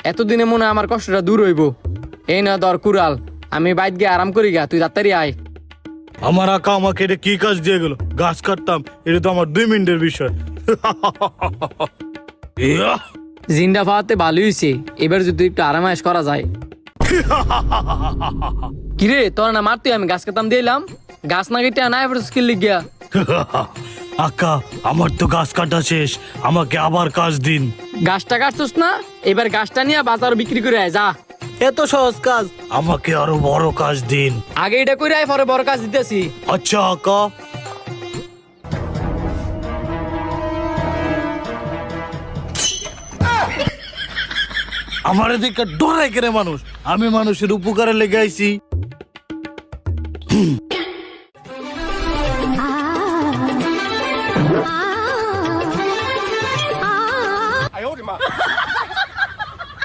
এতদিনে মনে হয় আমার কষ্টটা দূর হইব। এই না দর কুড়াল, আমি বাইত গিয়ে আরাম করি গা, তুই তাড়াতাড়ি আয়। আমার আকা আমাকে এটা কি কাজ দিয়ে গেল? গাছ কাটতাম, এটা তো আমার 2 মিনিটের বিষয়। ইয়া! জিন্দা পাওয়াতে ভালোই হয়েছে, এবার যদি একটু আরামায়েশ করা যায়। কিরে তোর না মারতুই, আমি গাছ কাটাম দিলাম, গাছ না কেটে না এবার স্কিল লিখ গিয়া। আকা আমার তো গাছ কাটা শেষ, আমাকে আবার কাজ দিন। গাছটা কাটছিস না, এবার গাছটা নিয়ে বাজার বিক্রি করে আয় যা। এত সহজ কাজ? আমাকে আরো বড় কাজ দিন। আগে এটা করে আয়, পরে বড় কাজ দিতেছি। আচ্ছা আকা। আমার এদিকে ডরাই কেন মানুষ? আমি মানুষের উপকারে লেগে আইছি।